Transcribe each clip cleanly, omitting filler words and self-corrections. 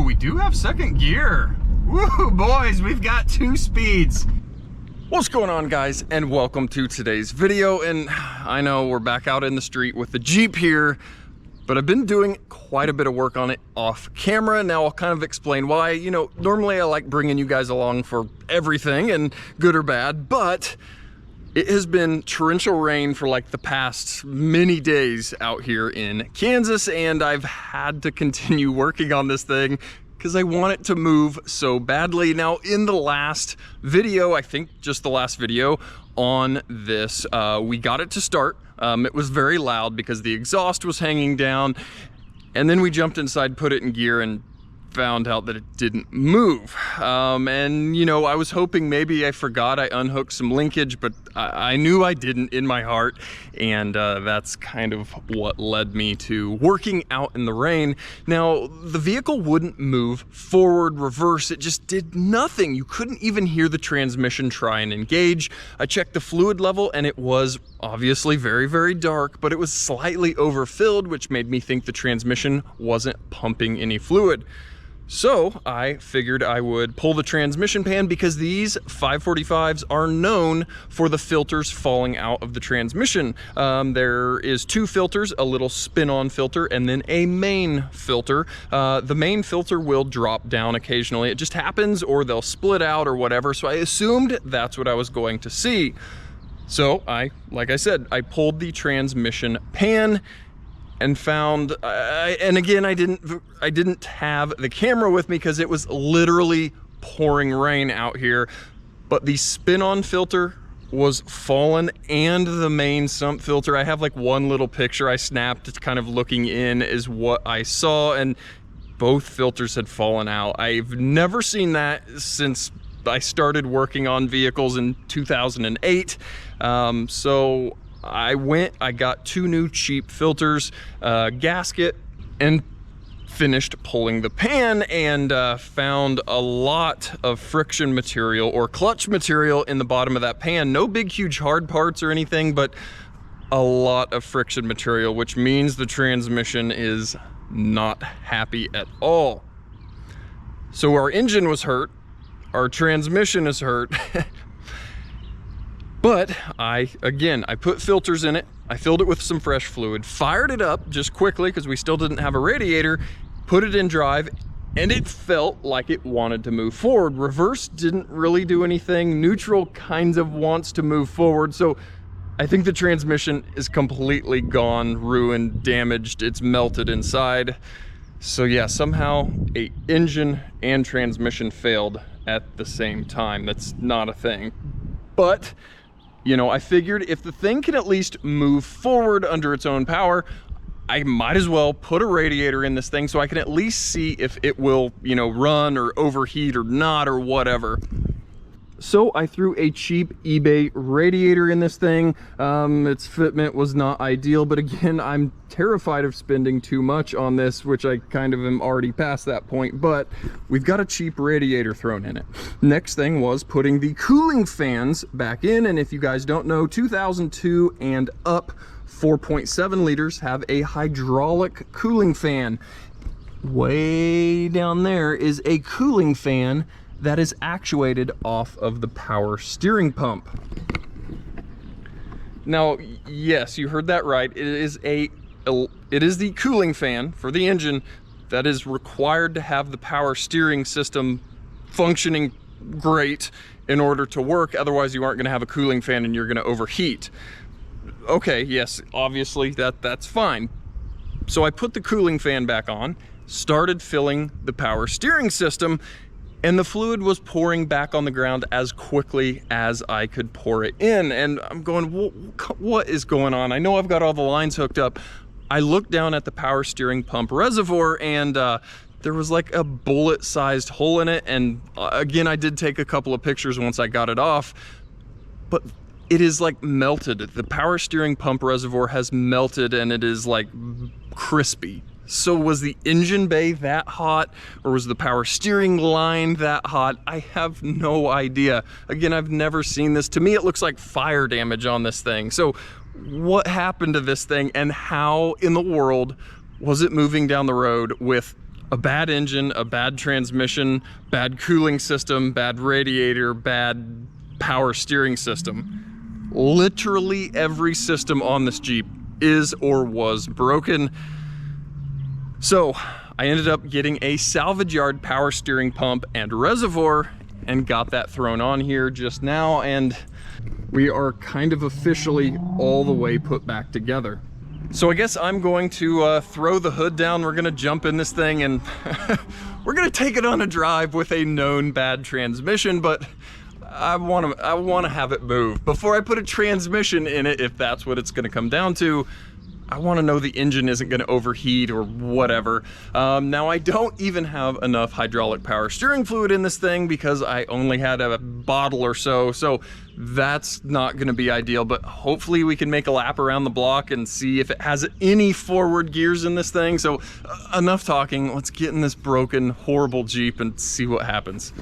Ooh, we do have second gear. Woo, boys, we've got 2 speeds. What's going on, guys, and welcome to today's video. And I know we're back out in the street with the Jeep here, but I've been doing quite a bit of work on it off camera. Now I'll kind of explain why. You know, normally I like bringing you guys along for everything, and good or bad, but it has been torrential rain for like the past many days out here in Kansas, and I've had to continue working on this thing because I want it to move so badly. Now, in the last video, I think just the last video on this, we got it to start. It was very loud because the exhaust was hanging down, and then we jumped inside, put it in gear, and found out that it didn't move. And you know, I was hoping maybe I forgot I unhooked some linkage, but I knew I didn't in my heart, and that's kind of what led me to working out in the rain. Now, the vehicle wouldn't move forward, reverse, it just did nothing. You couldn't even hear the transmission try and engage. I checked the fluid level and it was obviously very, very dark, but it was slightly overfilled, which made me think the transmission wasn't pumping any fluid. So I figured I would pull the transmission pan because these 545s are known for the filters falling out of the transmission. There is 2 filters, a little spin-on filter and then a main filter. The main filter will drop down occasionally. It just happens, or they'll split out or whatever. So I assumed that's what I was going to see. So like I said, I pulled the transmission pan and found, and again, I didn't have the camera with me because it was literally pouring rain out here, but the spin-on filter was fallen and the main sump filter. I have like one little picture I snapped. It's kind of looking in is what I saw, and both filters had fallen out. I've never seen that since I started working on vehicles in 2008. So I got 2 new cheap filters, gasket, and finished pulling the pan, and found a lot of friction material or clutch material in the bottom of that pan. No big huge hard parts or anything, but a lot of friction material, which means the transmission is not happy at all. So our engine was hurt, our transmission is hurt. But I put filters in it, I filled it with some fresh fluid, fired it up just quickly because we still didn't have a radiator, put it in drive, and it felt like it wanted to move forward. Reverse didn't really do anything. Neutral kind of wants to move forward. So I think the transmission is completely gone, ruined, damaged, it's melted inside. So yeah, somehow a engine and transmission failed at the same time. That's not a thing. But you know, I figured if the thing can at least move forward under its own power, I might as well put a radiator in this thing so I can at least see if it will, you know, run or overheat or not or whatever. So I threw a cheap eBay radiator in this thing. Its fitment was not ideal, but again, I'm terrified of spending too much on this, which I kind of am already past that point, but we've got a cheap radiator thrown in it. Next thing was putting the cooling fans back in, and if you guys don't know, 2002 and up 4.7 liters have a hydraulic cooling fan. Way down there is a cooling fan that is actuated off of the power steering pump. Now, yes, you heard that right. It is the cooling fan for the engine that is required to have the power steering system functioning great in order to work. Otherwise, you aren't going to have a cooling fan and you're going to overheat. Okay, yes, obviously that's fine. So I put the cooling fan back on, started filling the power steering system, and the fluid was pouring back on the ground as quickly as I could pour it in. And I'm going, what is going on? I know I've got all the lines hooked up. I looked down at the power steering pump reservoir, and there was like a bullet-sized hole in it. And again, I did take a couple of pictures once I got it off, but it is like melted. The power steering pump reservoir has melted and it is like crispy. So was the engine bay that hot, or was the power steering line that hot? I have no idea. Again, I've never seen this. To me, it looks like fire damage on this thing. So what happened to this thing, and how in the world was it moving down the road with a bad engine, a bad transmission, bad cooling system, bad radiator, bad power steering system. Literally every system on this Jeep is or was broken. So I ended up getting a salvage yard power steering pump and reservoir and got that thrown on here just now, and we are kind of officially all the way put back together. So I guess I'm going to throw the hood down. We're gonna jump in this thing and we're gonna take it on a drive with a known bad transmission, but I wanna have it move. Before I put a transmission in it, if that's what it's gonna come down to, I wanna know the engine isn't gonna overheat or whatever. Now I don't even have enough hydraulic power steering fluid in this thing because I only had a bottle or so that's not gonna be ideal, but hopefully we can make a lap around the block and see if it has any forward gears in this thing. So enough talking, let's get in this broken, horrible Jeep and see what happens.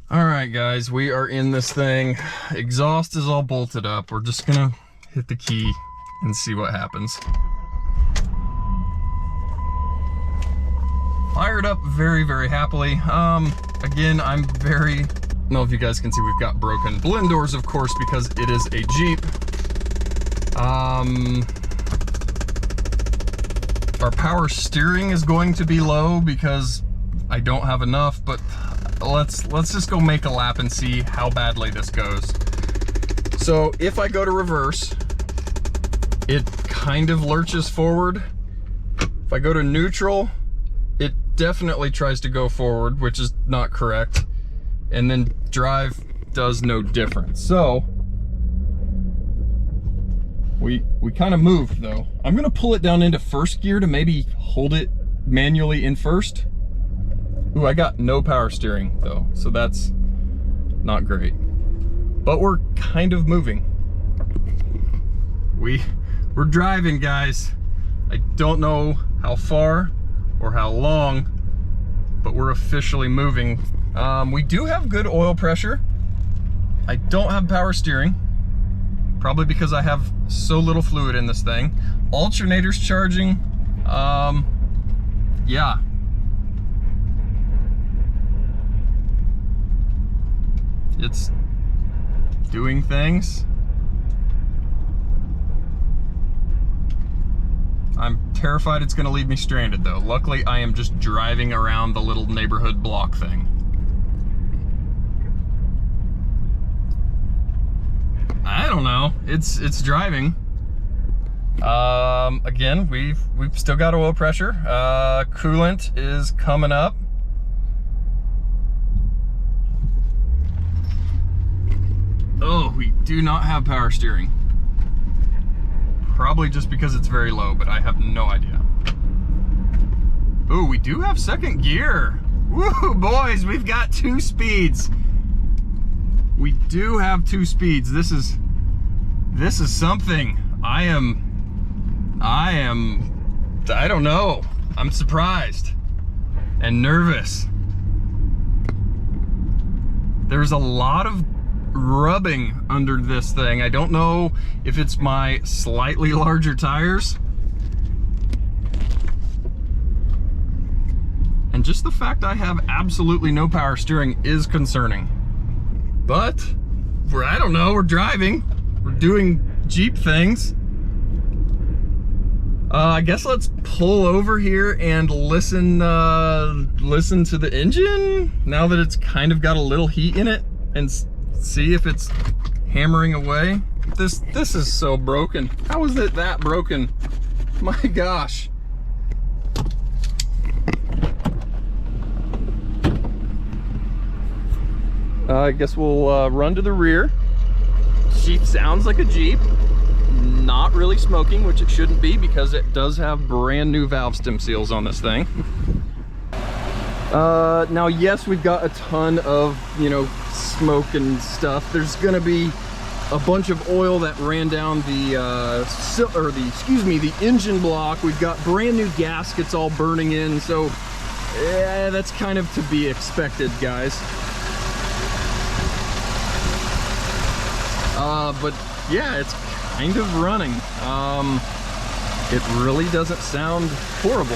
All right, guys, we are in this thing. Exhaust is all bolted up. We're just gonna hit the key and see what happens. Fired up very, very happily. Again, I don't know if you guys can see, we've got broken blend doors, of course, because it is a Jeep. Our power steering is going to be low because I don't have enough, but let's just go make a lap and see how badly this goes. So if I go to reverse, it kind of lurches forward. If I go to neutral, it definitely tries to go forward, which is not correct. And then drive does no different. So we kind of moved though. I'm gonna pull it down into first gear to maybe hold it manually in first. Ooh, I got no power steering though, so that's not great. But we're kind of moving. We're driving, guys. I don't know how far or how long, but we're officially moving. We do have good oil pressure. I don't have power steering, probably because I have so little fluid in this thing. Alternator's charging. Yeah. It's doing things. I'm terrified it's gonna leave me stranded though. Luckily, I am just driving around the little neighborhood block thing. I don't know, it's driving. Again, we've still got oil pressure. Coolant is coming up. Oh, we do not have power steering. Probably just because it's very low, but I have no idea. Ooh, we do have second gear. Woo, boys, we've got 2 speeds. We do have 2 speeds. This is something. I don't know. I'm surprised and nervous. There's a lot of rubbing under this thing. I don't know if it's my slightly larger tires. And just the fact I have absolutely no power steering is concerning. But, I don't know, we're driving. We're doing Jeep things. I guess let's pull over here and listen to the engine now that it's kind of got a little heat in it, and see if it's hammering away. This is so broken. How is it that broken? My gosh. I guess we'll run to the rear. Jeep sounds like a Jeep. Not really smoking, which it shouldn't be because it does have brand new valve stem seals on this thing. Now, yes, we've got a ton of, smoke and stuff. There's gonna be a bunch of oil that ran down the engine block. We've got brand new gaskets all burning in, so yeah, that's kind of to be expected, guys. But yeah, it's kind of running. It really doesn't sound horrible.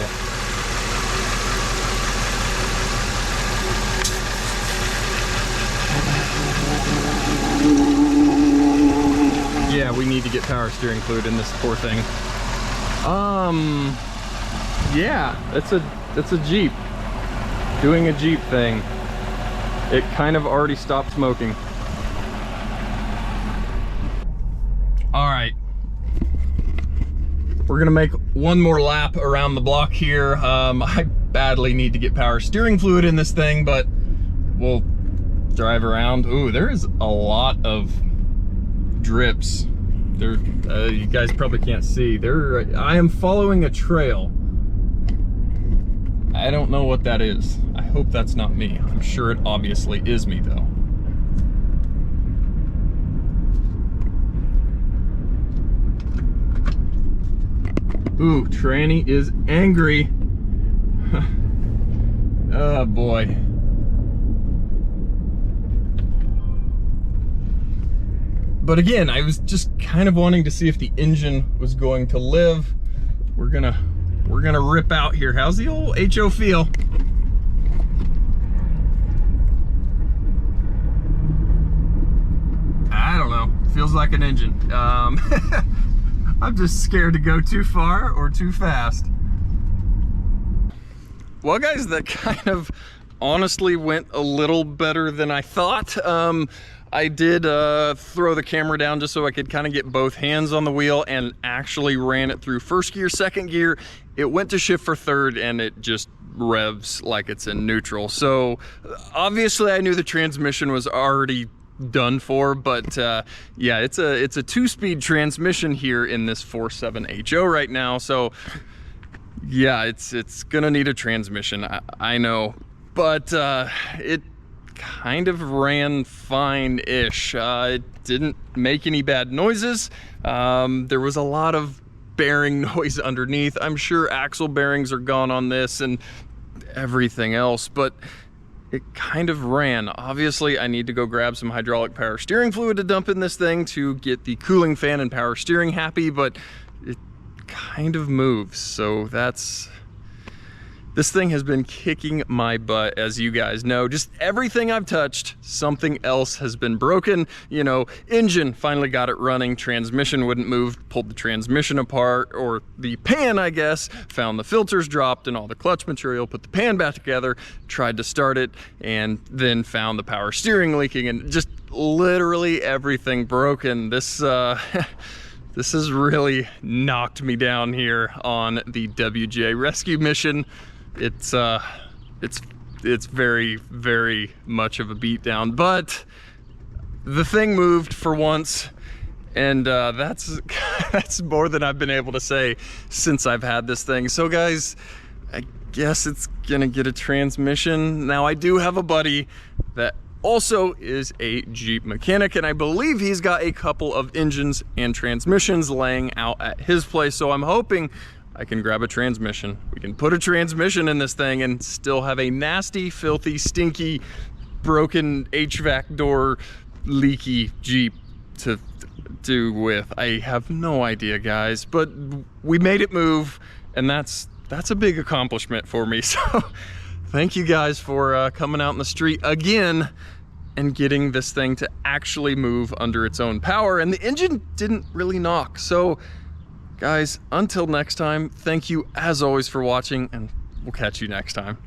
Yeah, we need to get power steering fluid in this poor thing. Yeah, it's a Jeep doing a Jeep thing. It kind of already stopped smoking. All right, we're gonna make one more lap around the block here. I badly need to get power steering fluid in this thing, but we'll drive around. Ooh, there is a lot of drips. There, you guys probably can't see. I am following a trail. I don't know what that is. I hope that's not me. I'm sure it obviously is me though. Ooh, Tranny is angry. Oh boy. But again, I was just kind of wanting to see if the engine was going to live. We're gonna rip out here. How's the old HO feel? I don't know. Feels like an engine. I'm just scared to go too far or too fast. Well guys, that kind of honestly went a little better than I thought. I did throw the camera down just so I could kind of get both hands on the wheel and actually ran it through first gear, second gear. It went to shift for third and it just revs like it's in neutral. So obviously I knew the transmission was already done for, but yeah, it's a 2-speed transmission here in this 4.7 HO right now. So yeah, it's gonna need a transmission. I know, but it kind of ran fine-ish. It didn't make any bad noises. There was a lot of bearing noise underneath. I'm sure axle bearings are gone on this and everything else, but it kind of ran. Obviously, I need to go grab some hydraulic power steering fluid to dump in this thing to get the cooling fan and power steering happy, but it kind of moves. So this thing has been kicking my butt, as you guys know. Just everything I've touched, something else has been broken. You know, engine, finally got it running. Transmission wouldn't move, pulled the transmission apart, or the pan, I guess, found the filters dropped and all the clutch material, put the pan back together, tried to start it, and then found the power steering leaking, and just literally everything broken. This this has really knocked me down here on the WJ rescue mission. It's very, very much of a beatdown, but the thing moved for once, and that's more than I've been able to say since I've had this thing. So guys, I guess it's gonna get a transmission. Now I do have a buddy that also is a Jeep mechanic, and I believe he's got a couple of engines and transmissions laying out at his place, so I'm hoping I can grab a transmission. We can put a transmission in this thing and still have a nasty, filthy, stinky, broken HVAC door, leaky Jeep to do with. I have no idea, guys, but we made it move, and that's a big accomplishment for me. So thank you guys for coming out in the street again and getting this thing to actually move under its own power. And the engine didn't really knock. So guys, until next time, thank you as always for watching, and we'll catch you next time.